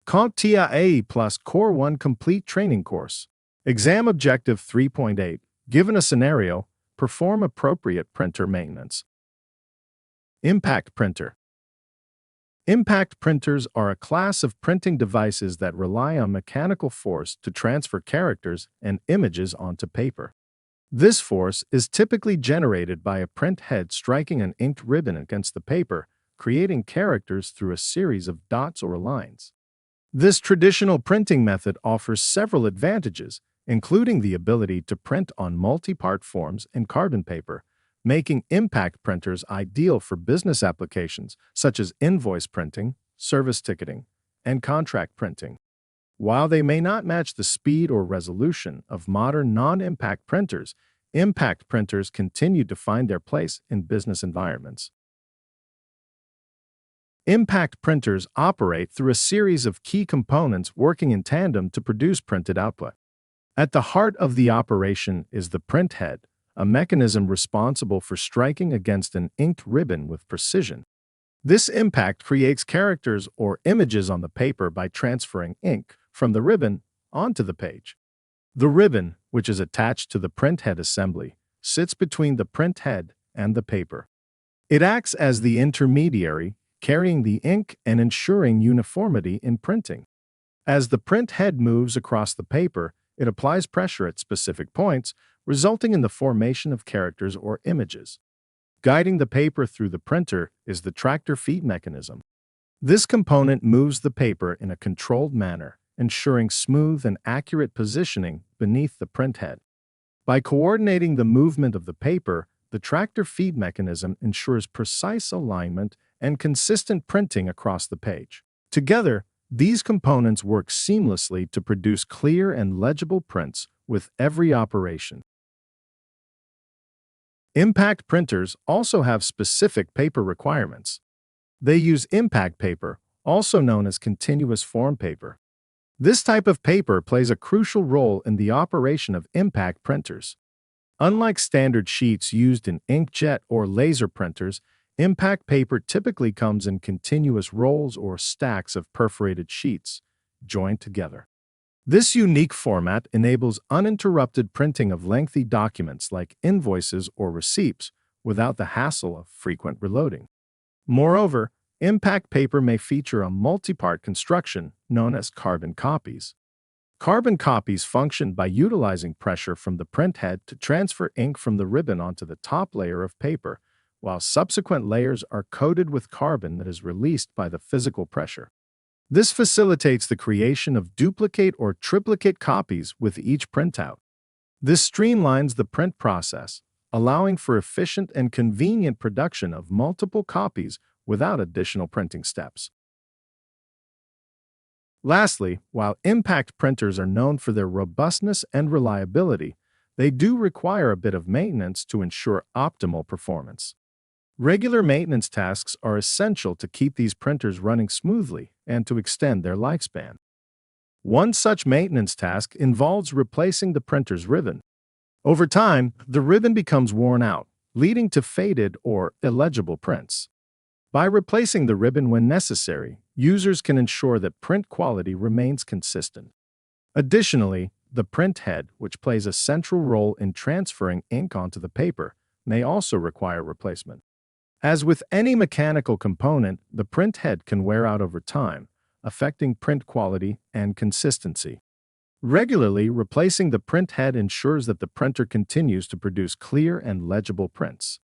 CompTIA A plus Core 1 Complete Training Course. Exam Objective 3.8. Given a scenario, perform appropriate printer maintenance. Impact Printer. Impact printers are a class of printing devices that rely on mechanical force to transfer characters and images onto paper. This force is typically generated by a print head striking an inked ribbon against the paper, creating characters through a series of dots or lines. This traditional printing method offers several advantages, including the ability to print on multi-part forms in carbon paper, making impact printers ideal for business applications such as invoice printing, service ticketing, and contract printing. While they may not match the speed or resolution of modern non-impact printers, impact printers continue to find their place in business environments. Impact printers operate through a series of key components working in tandem to produce printed output. At the heart of the operation is the print head, a mechanism responsible for striking against an inked ribbon with precision. This impact creates characters or images on the paper by transferring ink from the ribbon onto the page. The ribbon, which is attached to the print head assembly, sits between the print head and the paper. It acts as the intermediary, carrying the ink and ensuring uniformity in printing. As the print head moves across the paper, it applies pressure at specific points, resulting in the formation of characters or images. Guiding the paper through the printer is the tractor feed mechanism. This component moves the paper in a controlled manner, ensuring smooth and accurate positioning beneath the print head. By coordinating the movement of the paper, the tractor feed mechanism ensures precise alignment and consistent printing across the page. Together, these components work seamlessly to produce clear and legible prints with every operation. Impact printers also have specific paper requirements. They use impact paper, also known as continuous form paper. This type of paper plays a crucial role in the operation of impact printers. Unlike standard sheets used in inkjet or laser printers, impact paper typically comes in continuous rolls or stacks of perforated sheets, joined together. This unique format enables uninterrupted printing of lengthy documents like invoices or receipts without the hassle of frequent reloading. Moreover, impact paper may feature a multi-part construction known as carbon copies. Carbon copies function by utilizing pressure from the print head to transfer ink from the ribbon onto the top layer of paper, while subsequent layers are coated with carbon that is released by the physical pressure. This facilitates the creation of duplicate or triplicate copies with each printout. This streamlines the print process, allowing for efficient and convenient production of multiple copies without additional printing steps. Lastly, while impact printers are known for their robustness and reliability, they do require a bit of maintenance to ensure optimal performance. Regular maintenance tasks are essential to keep these printers running smoothly and to extend their lifespan. One such maintenance task involves replacing the printer's ribbon. Over time, the ribbon becomes worn out, leading to faded or illegible prints. By replacing the ribbon when necessary, users can ensure that print quality remains consistent. Additionally, the print head, which plays a central role in transferring ink onto the paper, may also require replacement. As with any mechanical component, the print head can wear out over time, affecting print quality and consistency. Regularly replacing the print head ensures that the printer continues to produce clear and legible prints.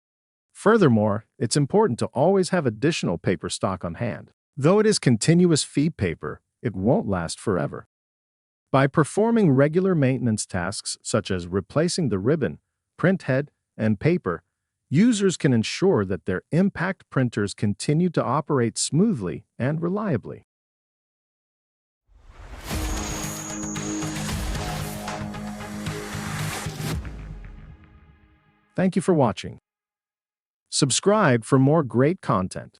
Furthermore, it's important to always have additional paper stock on hand. Though it is continuous feed paper, it won't last forever. By performing regular maintenance tasks such as replacing the ribbon, print head, and paper, users can ensure that their impact printers continue to operate smoothly and reliably. Thank you for watching. Subscribe for more great content.